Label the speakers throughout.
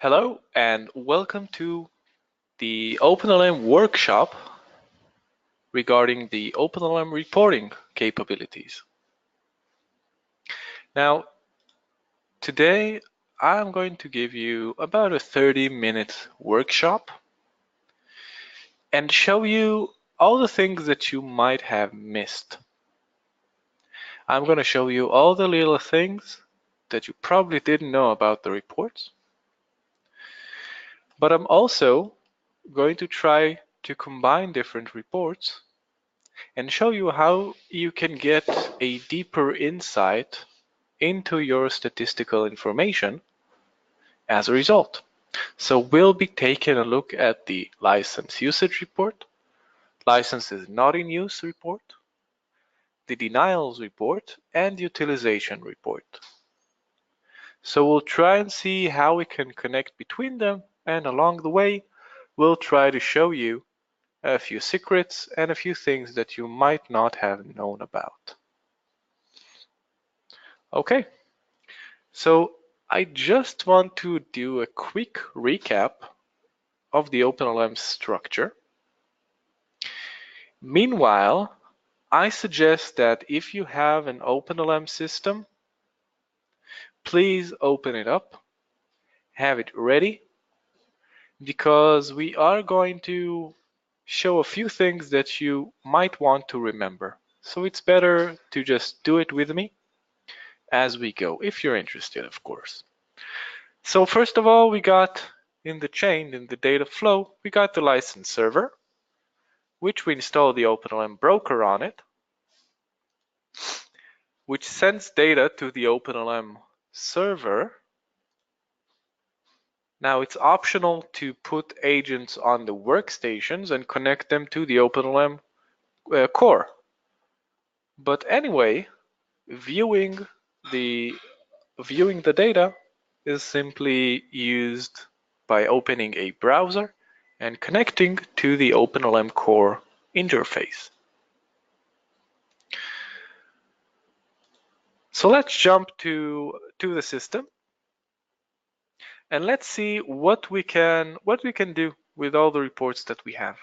Speaker 1: Hello and welcome to the OpenLM workshop regarding the OpenLM reporting capabilities. Now, today I'm going to give you about a 30-minute workshop and show you all the things that you might have missed. I'm going to show you all the little things that you probably didn't know about the reports, but I'm also going to try to combine different reports and show you how you can get a deeper insight into your statistical information as a result. So we'll be taking a look at the license usage report, licenses not in use report, the denials report, and utilization report. So we'll try and see how we can connect between them, and along the way, we'll try to show you a few secrets and a few things that you might not have known about. Okay, so I just want to do a quick recap of the OpenLM structure. Meanwhile, I suggest that if you have an OpenLM system, please open it up, have it ready, because we are going to show a few things that you might want to remember. So it's better to just do it with me as we go, if you're interested, of course. So first of all, we got in the chain, in the data flow, we got the license server, which we install the OpenLM broker on it, which sends data to the OpenLM server. Now it's optional to put agents on the workstations and connect them to the OpenLM core. But anyway, viewing the data is simply used by opening a browser and connecting to the OpenLM core interface. So let's jump to the system and let's see what we can do with all the reports that we have.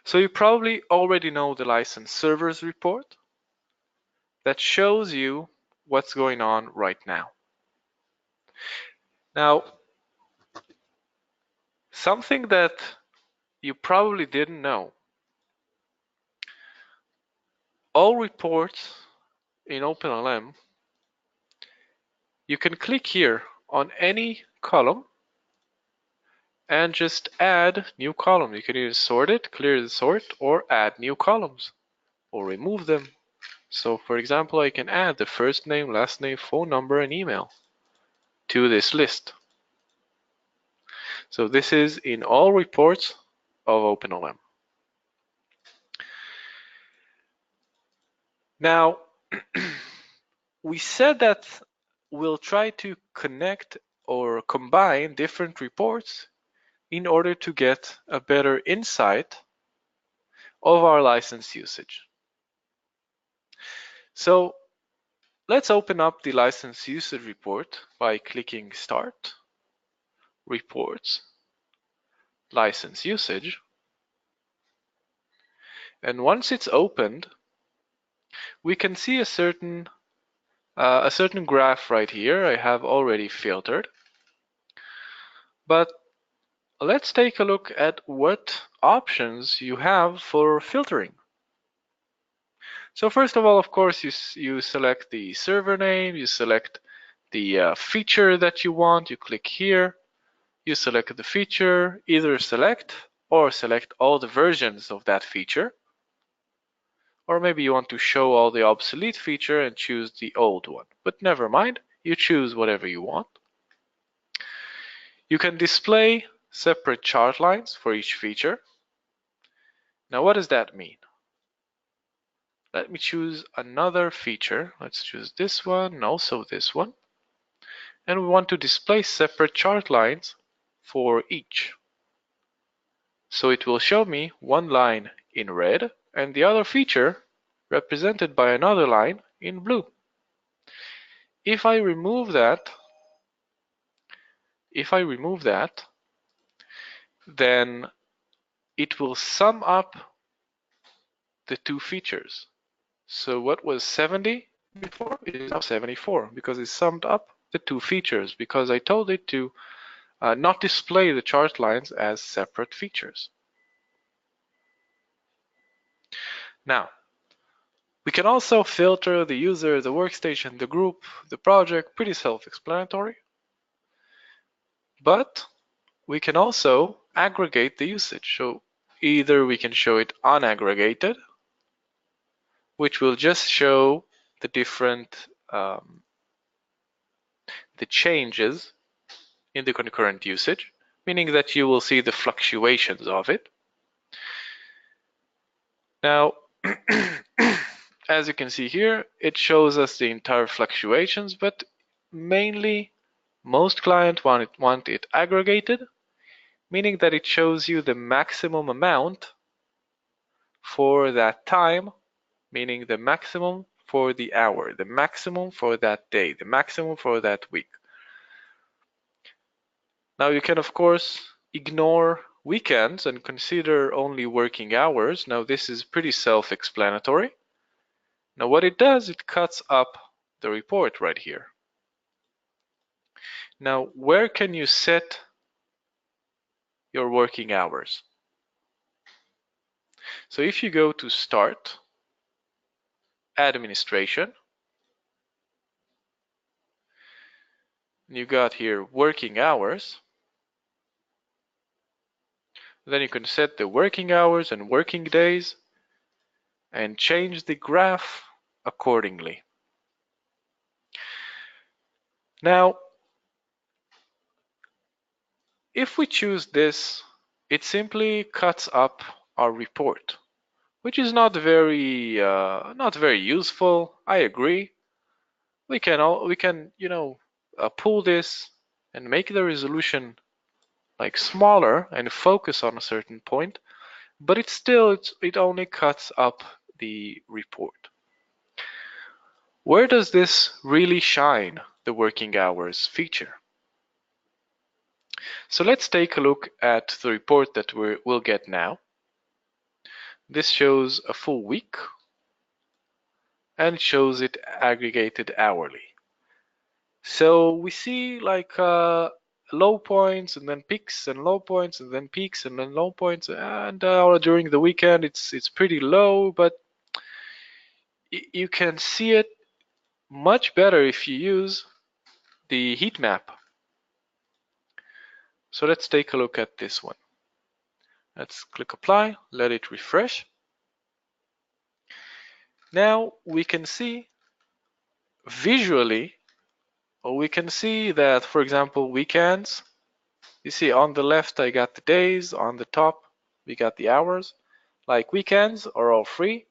Speaker 1: So you probably already know the license servers report that shows you what's going on right now. Now, something that you probably didn't know, all reports in OpenLM, you can click here on any column and just add new column. You can either sort it, clear the sort, or add new columns, or remove them. So for example, I can add the first name, last name, phone number, and email to this list. So this is in all reports of OpenLM. Now, we said that we'll try to connect or combine different reports in order to get a better insight of our license usage. So let's open up the license usage report by clicking Start, Reports, License Usage. And once it's opened, we can see a certain graph right here I have already filtered. But let's take a look at what options you have for filtering. So first of all, of course, you select the server name, you select the feature that you want, you click here, you select the feature, either select or select all the versions of that feature. Or maybe you want to show all the obsolete feature and choose the old one, but never mind, you choose whatever you want. You can display separate chart lines for each feature. Now what does that mean? Let me choose another feature. Let's choose this one and also this one. And we want to display separate chart lines for each. So it will show me one line in red and the other feature represented by another line in blue. If I remove that, if I remove that, then it will sum up the two features. So what was 70 before is now 74 because it summed up the two features because I told it to not display the chart lines as separate features. Now, we can also filter the user, the workstation, the group, the project, pretty self-explanatory. But we can also aggregate the usage. So either we can show it unaggregated, which will just show the different the changes in the concurrent usage, meaning that you will see the fluctuations of it. Now, as you can see here, it shows us the entire fluctuations, but mainly most clients want it aggregated, meaning that it shows you the maximum amount for that time, meaning the maximum for the hour, the maximum for that day, the maximum for that week. Now you can of course ignore weekends and consider only working hours. Now this is pretty self-explanatory. Now what it does, it cuts up the report right here. Now where can you set your working hours? So if you go to Start, Administration, you got here working hours, then you can set the working hours and working days and change the graph accordingly. Now, if we choose this, it simply cuts up our report, which is not very useful. I agree. We can pull this and make the resolution like smaller and focus on a certain point, but it only cuts up the report. Where does this really shine, the working hours feature? So let's take a look at the report that we'll get now. This shows a full week and shows it aggregated hourly. So we see like low points and then peaks and low points and then peaks and then low points, and during the weekend it's pretty low, but you can see it much better if you use the heat map. So let's take a look at this one. Let's click apply, let it refresh. Now we can see visually, or we can see that, for example, weekends, you see on the left I got the days, on the top we got the hours. Like weekends are all free,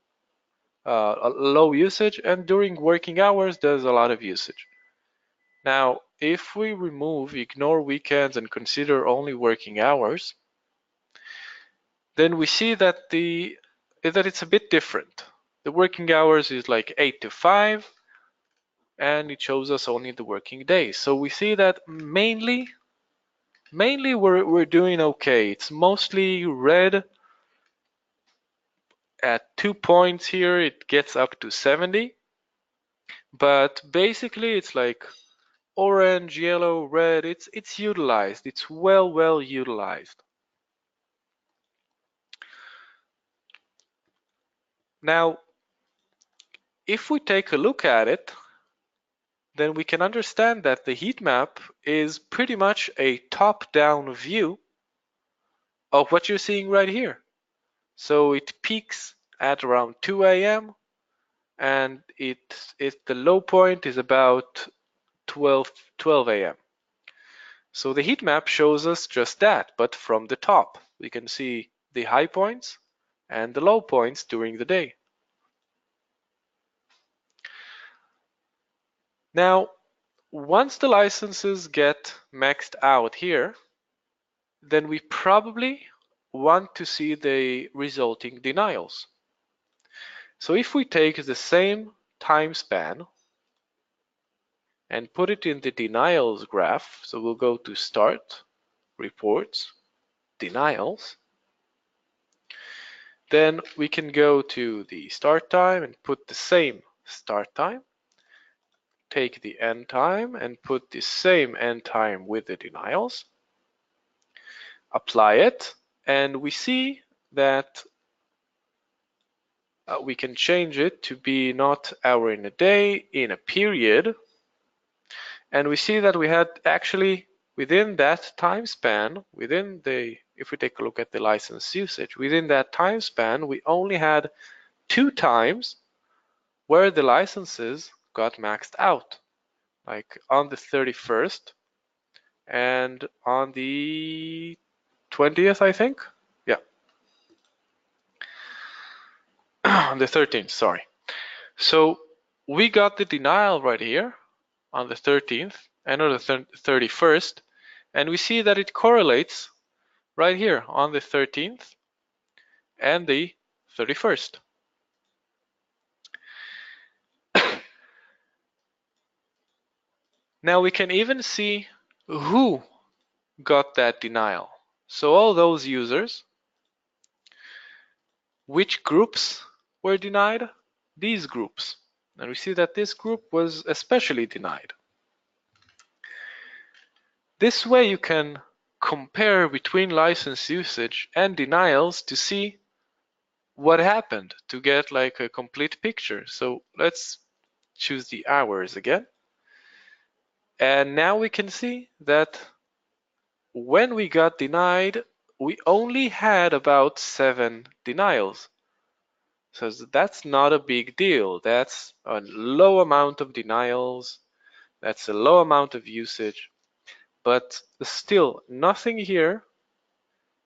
Speaker 1: low usage, and during working hours there's a lot of usage. Now if we ignore weekends and consider only working hours, then we see that it's a bit different. The working hours is like 8 to 5, and it shows us only the working days. So we see that mainly we're doing okay. It's mostly red. At 2 points here, it gets up to 70. But basically, it's like orange, yellow, red. It's utilized. It's well utilized. Now, if we take a look at it, then we can understand that the heat map is pretty much a top-down view of what you're seeing right here. So it peaks at around 2 a.m. and the low point is about 12 a.m. So the heat map shows us just that, but from the top. We can see the high points and the low points during the day. Now, once the licenses get maxed out here, then we probably want to see the resulting denials. So if we take the same time span and put it in the denials graph. So we'll go to Start, Reports, Denials. Then we can go to the start time and put the same start time. Take the end time and put the same end time with the denials. Apply it, and we see that we can change it to be not hour in a day, in a period. And we see that we had actually within that time span, if we take a look at the license usage, within that time span, we only had 2 times where the licenses got maxed out, like on the 31st and on the 20th, I think. Yeah, on the 13th, sorry. So we got the denial right here on the 13th and on the 31st, and we see that it correlates right here on the 13th and the 31st. Now we can even see who got that denial. So all those users, which groups were denied? These groups. And we see that this group was especially denied. This way you can compare between license usage and denials to see what happened, to get like a complete picture. So let's choose the hours again. And now we can see that when we got denied, we only had about 7 denials. So that's not a big deal. That's a low amount of denials. That's a low amount of usage. But still, nothing here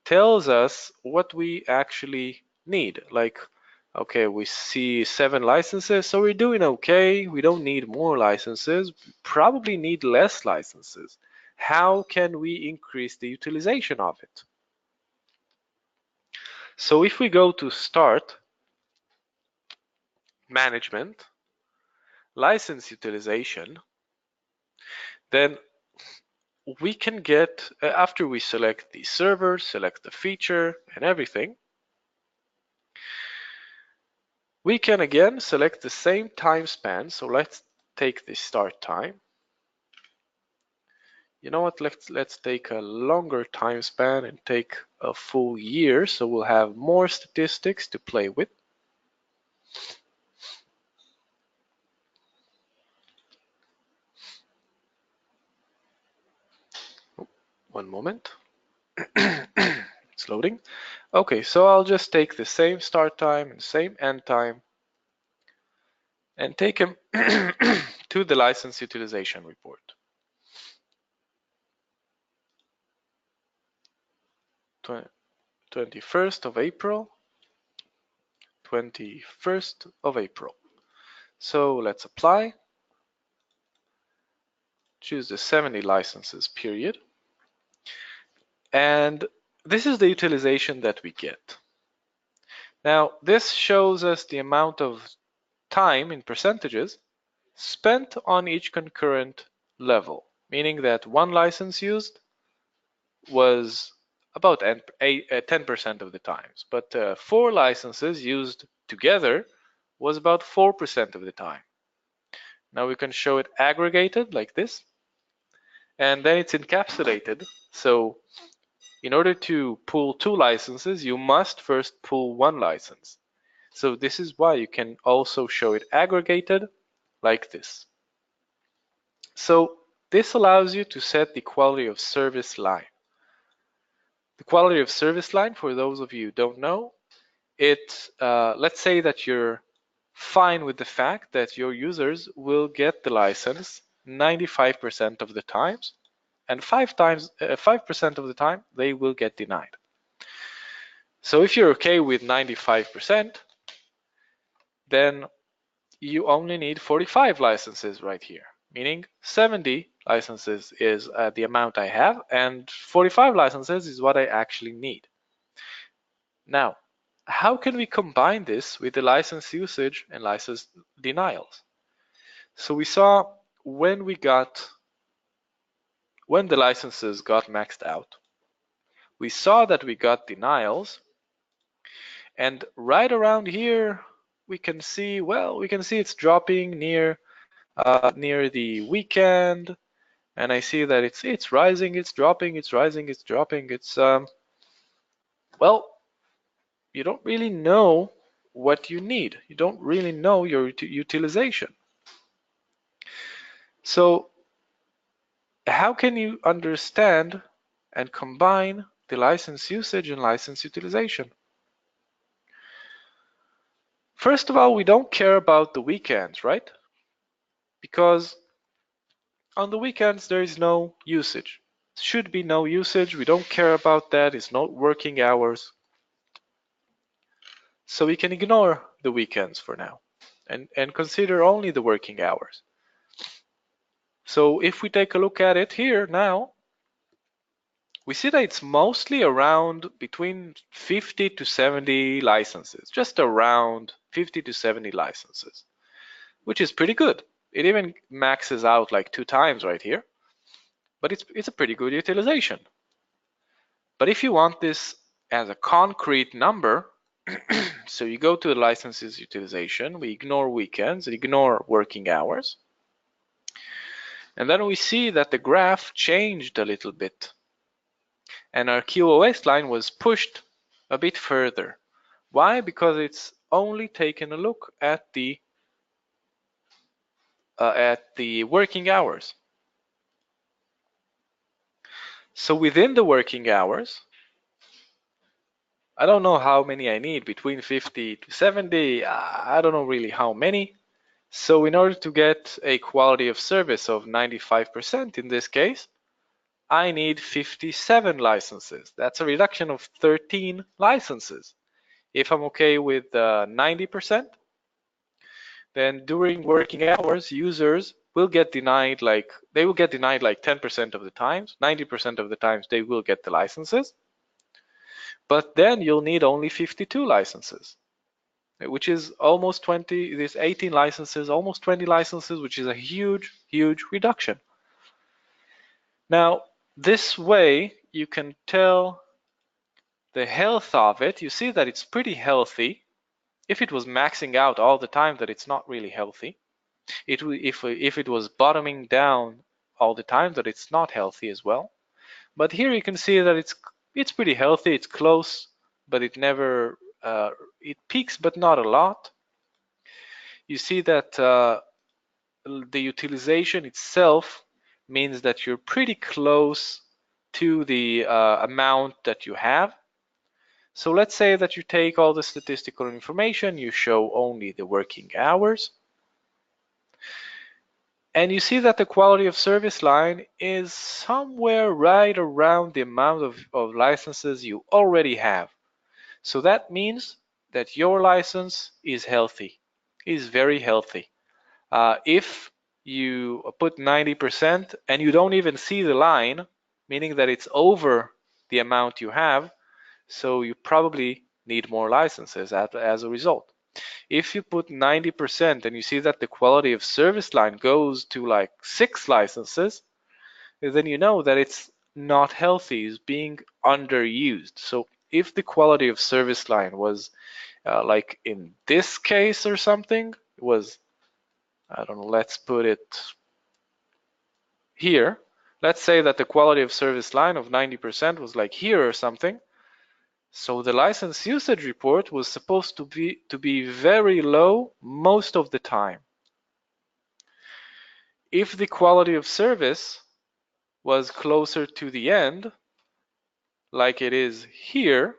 Speaker 1: tells us what we actually need. Like, okay, we see 7 licenses, so we're doing okay. We don't need more licenses. We probably need less licenses. How can we increase the utilization of it? So if we go to Start, Management, License Utilization, then we can get, after we select the server, select the feature and everything, we can again select the same time span. So let's take the start time. You know what, let's take a longer time span and take a full year, so we'll have more statistics to play with. One moment. It's loading. Okay, so I'll just take the same start time and same end time and take them to the license utilization report. 21st of April, 21st of April. So let's apply. Choose the 70 licenses period. And this is the utilization that we get. Now, this shows us the amount of time in percentages spent on each concurrent level, meaning that one license used was about 10% of the times, but 4 licenses used together was about 4% of the time. Now we can show it aggregated like this, and then it's encapsulated. So in order to pull 2 licenses, you must first pull 1 license. So this is why you can also show it aggregated like this. So this allows you to set the quality of service line. The quality of service line, for those of you who don't know, let's say that you're fine with the fact that your users will get the license 95% of the times, and 5% of the time they will get denied. So if you're okay with 95%, then you only need 45 licenses right here, meaning 70 licenses is the amount I have, and 45 licenses is what I actually need. Now, how can we combine this with the license usage and license denials? So we saw when the licenses got maxed out, we saw that we got denials, and right around here we can see it's dropping near the weekend, and I see that it's rising, it's dropping, it's rising, it's dropping. It's well, you don't really know what you need. You don't really know your utilization. So how can you understand and combine the license usage and license utilization? First of all, we don't care about the weekends, right? Because on the weekends there is no usage. Should be no usage. We don't care about that. It's not working hours. So we can ignore the weekends for now and consider only the working hours. So if we take a look at it here now, we see that it's mostly around between 50 to 70 licenses, just around 50 to 70 licenses, which is pretty good. It even maxes out like 2 times right here, but it's a pretty good utilization. But if you want this as a concrete number, so you go to the licenses utilization, we ignore weekends, ignore working hours, and then we see that the graph changed a little bit, and our QoS line was pushed a bit further. Why? Because it's only taken a look at the working hours. So within the working hours, I don't know how many I need, between 50 to 70, I don't know really how many. So in order to get a quality of service of 95% in this case, I need 57 licenses. That's a reduction of 13 licenses. If I'm okay with 90%, then during working hours, users will get denied like 10% of the times. 90% of the times they will get the licenses. But then you'll need only 52 licenses, which is almost 20, this 18 licenses, almost 20 licenses, which is a huge, huge reduction. Now, this way you can tell the health of it. You see that it's pretty healthy. If it was maxing out all the time, that it's not really healthy. If it was bottoming down all the time, that it's not healthy as well. But here you can see that it's pretty healthy. It's close, but it never it peaks, but not a lot. You see that the utilization itself means that you're pretty close to the amount that you have. So let's say that you take all the statistical information, you show only the working hours, and you see that the quality of service line is somewhere right around the amount of licenses you already have. So that means that your license is healthy, is very healthy. If you put 90% and you don't even see the line, meaning that it's over the amount you have, so you probably need more licenses as a result. If you put 90% and you see that the quality of service line goes to like 6 licenses, then you know that it's not healthy, it's being underused. So if the quality of service line was like in this case or something, it was, I don't know, let's put it here. Let's say that the quality of service line of 90% was like here or something. So the license usage report was supposed to be very low most of the time. If the quality of service was closer to the end, like it is here,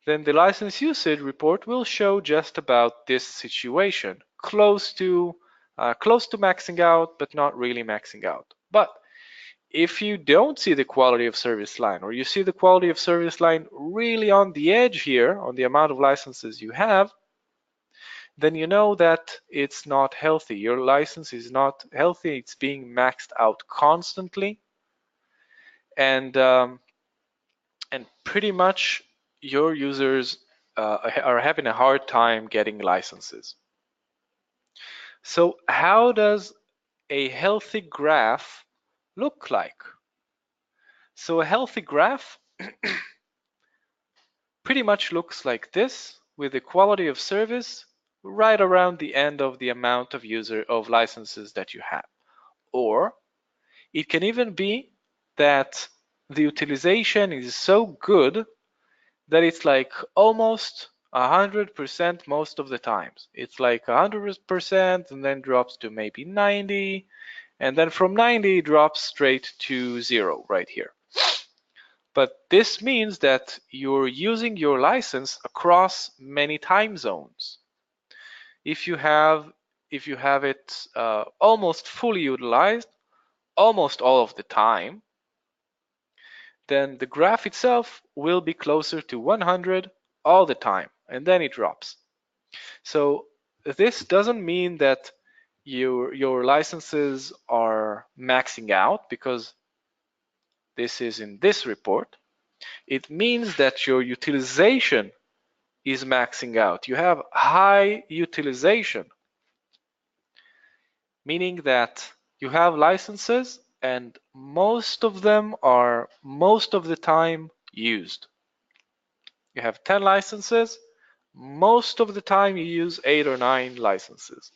Speaker 1: then the license usage report will show just about this situation, close to maxing out, but not really maxing out. But if you don't see the quality of service line, or you see the quality of service line really on the edge here, on the amount of licenses you have, then you know that it's not healthy. Your license is not healthy. It's being maxed out constantly, and pretty much your users are having a hard time getting licenses. So how does a healthy graph look like? So a healthy graph pretty much looks like this, with the quality of service right around the end of the amount of licenses that you have. Or it can even be that the utilization is so good that it's like almost 100% most of the times. It's like 100% and then drops to maybe 90, and then from 90 it drops straight to 0 right here. But this means that you're using your license across many time zones. If you have it almost fully utilized almost all of the time, then the graph itself will be closer to 100 all the time, and then it drops. So this doesn't mean that your licenses are maxing out, because this is in this report. It means that your utilization is maxing out. You have high utilization, meaning that you have licenses and most of them are most of the time used. You have 10 licenses, most of the time you use 8 or 9 licenses.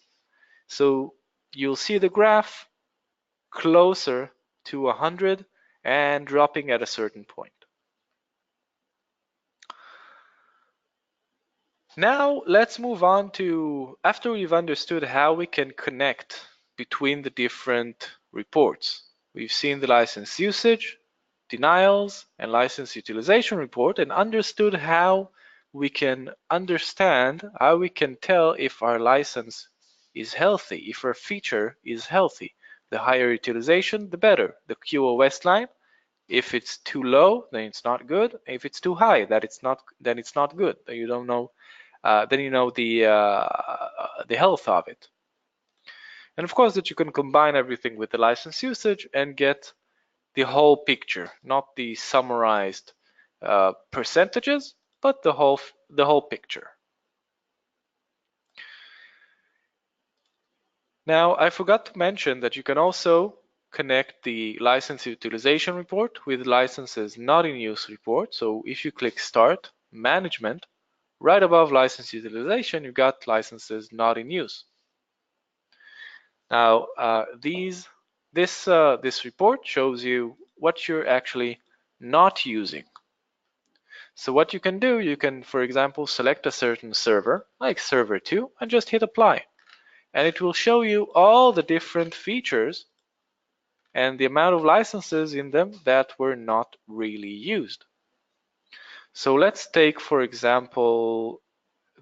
Speaker 1: So you'll see the graph closer to 100 and dropping at a certain point. Now let's move on to, after we've understood how we can connect between the different reports. We've seen the license usage, denials, and license utilization report, and understood how we can tell if our license is healthy, if our feature is healthy. The higher utilization, the better. The QoS line, if it's too low, then it's not good. If it's too high, then it's not good. Then you don't know. Then you know the health of it. And of course that you can combine everything with the license usage and get the whole picture, not the summarized percentages, but the whole picture. Now, I forgot to mention that you can also connect the license utilization report with licenses not in use report. So if you click Start, Management, right above license utilization, you got licenses not in use. Now, this report shows you what you're actually not using. So what you can do, you can, for example, select a certain server, like server 2, and just hit apply. And it will show you all the different features and the amount of licenses in them that were not really used. So let's take, for example,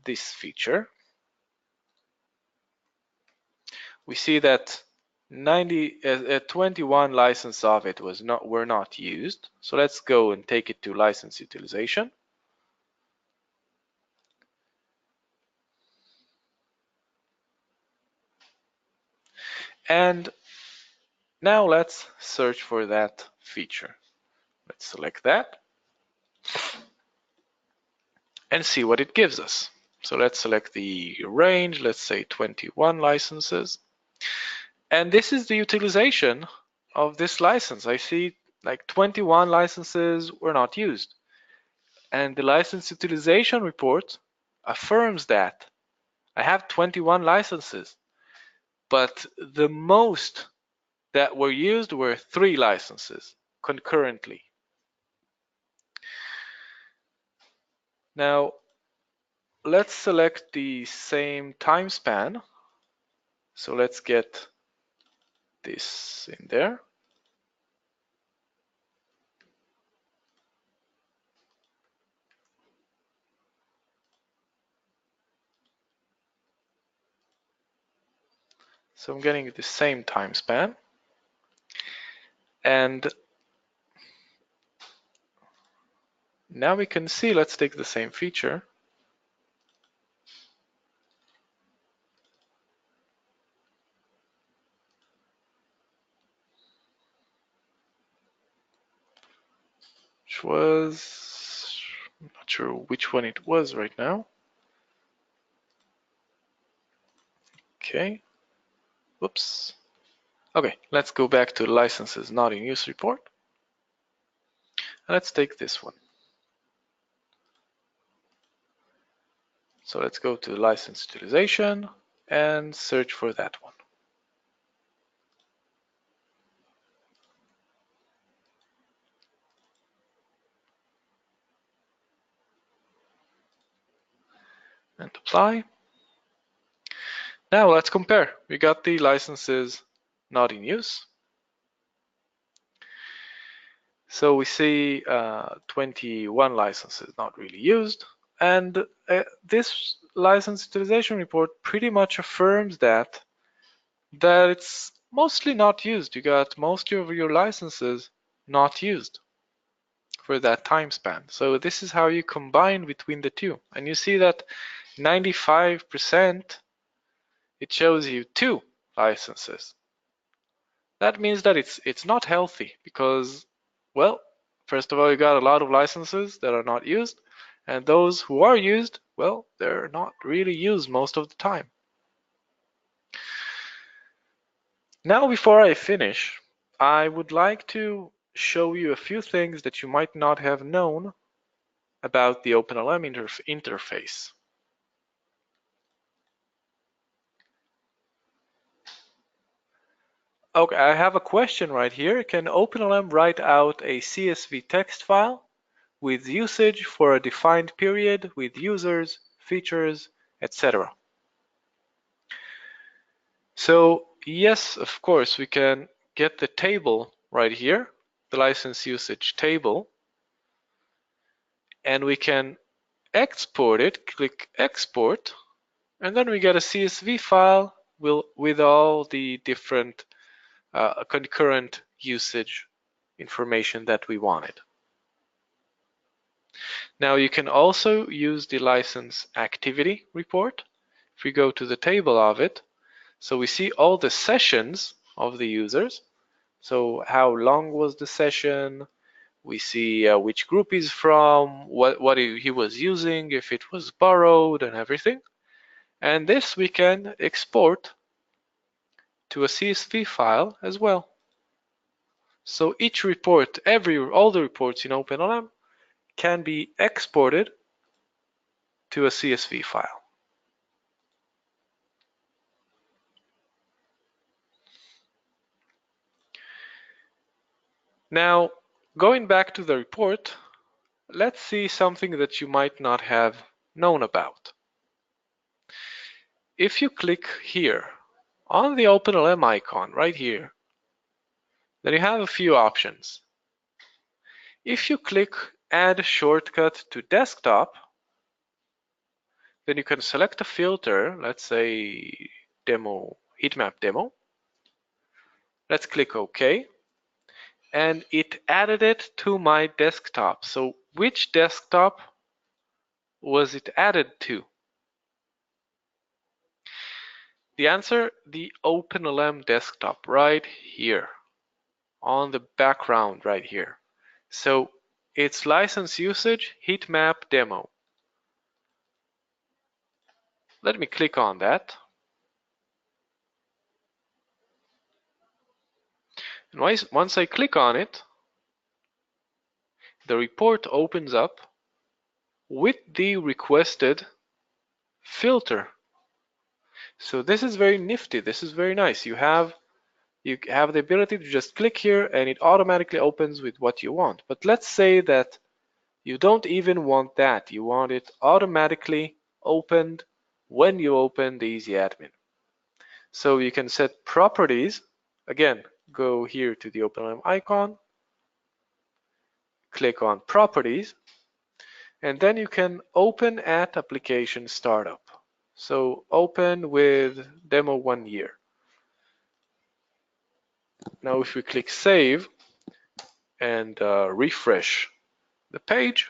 Speaker 1: this feature. We see that 21 licenses of it were not used. So let's go and take it to license utilization. And now let's search for that feature. Let's select that and see what it gives us. So let's select the range, let's say 21 licenses. And this is the utilization of this license. I see like 21 licenses were not used. And the license utilization report affirms that. I have 21 licenses, but the most that were used were 3 licenses concurrently. Now, let's select the same time span. So let's get this in there. So I'm getting the same time span. And now we can see, let's take the same feature. Which was, I'm not sure which one it was right now. Okay, whoops. Okay, let's go back to licenses not in use report. Let's take this one. So let's go to license utilization and search for that one. And apply. Now let's compare. We got the licenses not in use. So we see 21 licenses not really used. And this license utilization report pretty much affirms that it's mostly not used. You got most of your licenses not used for that time span. So this is how you combine between the two. And you see that 95%, it shows you 2 licenses. That means that it's not healthy because, well, first of all, you got a lot of licenses that are not used, and those who are used, well, they're not really used most of the time. Now, before I finish, I would like to show you a few things that you might not have known about the OpenLM interface. Okay, I have a question right here. Can OpenLM write out a CSV text file with usage for a defined period with users, features, etc.? So yes, of course, we can get the table right here, the license usage table, and we can export it, click export, and then we get a CSV file with all the different concurrent usage information that we wanted. Now you can also use the license activity report. If we go to the table of it, so we see all the sessions of the users. So how long was the session? We see which group he's from, what he was using, if it was borrowed and everything. And this we can export to a CSV file as well. So each report, all the reports in OpenLM can be exported to a CSV file. Now, going back to the report, let's see something that you might not have known about. If you click here on the OpenLM icon right here, then you have a few options. If you click Add Shortcut to Desktop, then you can select a filter, let's say demo, heatmap demo. Let's click OK. And it added it to my desktop. So which desktop was it added to? The answer, the OpenLM Desktop right here on the background right here. So it's license usage heatmap demo. Let me click on that. And once I click on it, the report opens up with the requested filter. So this is very nifty. This is very nice. You have the ability to just click here and it automatically opens with what you want. But let's say that you don't even want that. You want it automatically opened when you open the Easy Admin. So you can set properties. Again, go here to the OpenLM icon, click on properties, and then you can open at application startup. So open with demo 1 year. Now if we click save and refresh the page,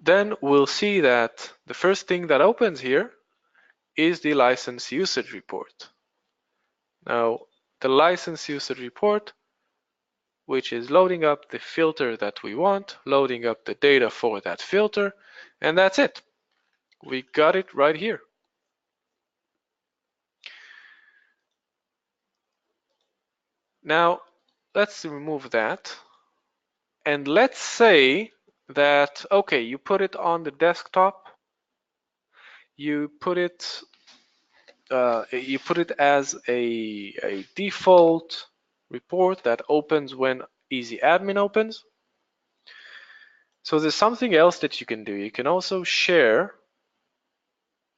Speaker 1: then we'll see that the first thing that opens here is the license usage report. Now, the license usage report, which is loading up the filter that we want, loading up the data for that filter, and that's it. We got it right here. Now, let's remove that. And let's say that, okay, you put it on the desktop, you put it as a default report that opens when Easy Admin opens. So there's something else that you can do. You can also share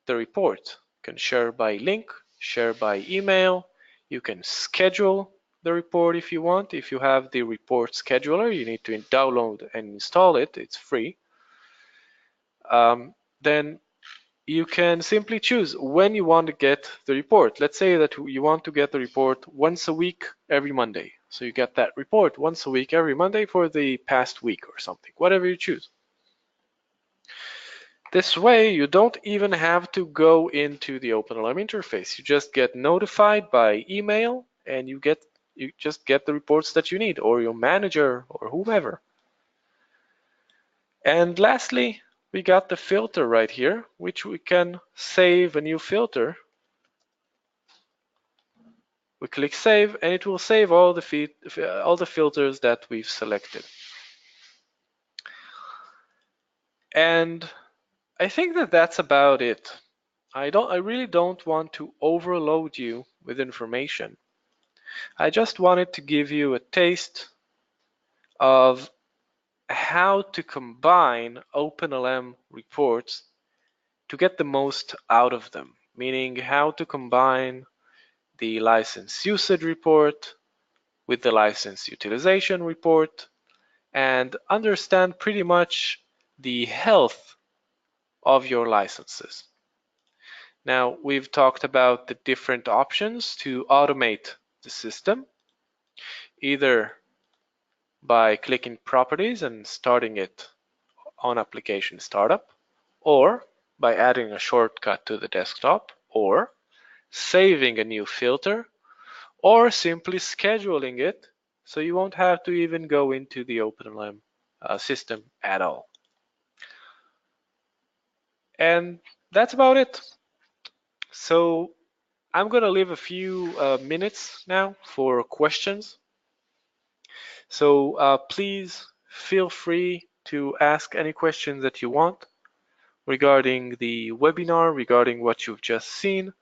Speaker 1: the report. You can share by link, share by email. You can schedule the report if you want. If you have the report scheduler, you need to download and install it. It's free. Then you can simply choose when you want to get the report. Let's say that you want to get the report once a week every Monday. So you get that report once a week every Monday for the past week or something, whatever you choose. This way, you don't even have to go into the OpenLM interface. You just get notified by email and you just get the reports that you need, or your manager or whomever. And lastly, we got the filter right here, which we can save a new filter. We click save and it will save all the filters that we've selected. And I think that that's about it. I really don't want to overload you with information. I just wanted to give you a taste of how to combine OpenLM reports to get the most out of them, meaning how to combine the license usage report with the license utilization report and understand pretty much the health of your licenses. Now, we've talked about the different options to automate the system, either by clicking properties and starting it on application startup, or by adding a shortcut to the desktop, or saving a new filter, or simply scheduling it so you won't have to even go into the OpenLM system at all. And that's about it. So I'm going to leave a few minutes now for questions. So please feel free to ask any questions that you want regarding the webinar, regarding what you've just seen,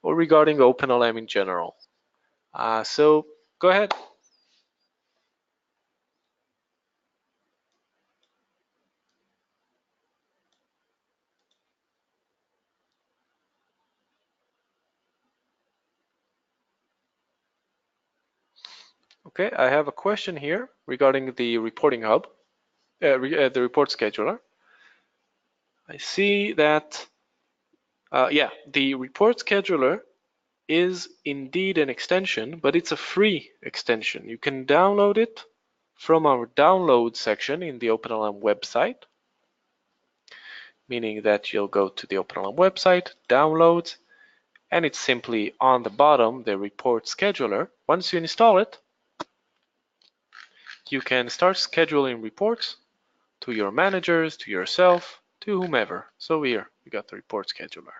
Speaker 1: or regarding OpenLM in general. So go ahead. Okay, I have a question here regarding the reporting hub, the report scheduler. I see that, yeah, the report scheduler is indeed an extension, but it's a free extension. You can download it from our download section in the OpenLM website, meaning that you'll go to the OpenLM website, downloads, and it's simply on the bottom, the report scheduler. Once you install it, you can start scheduling reports to your managers, to yourself, to whomever. So here, we got the report scheduler.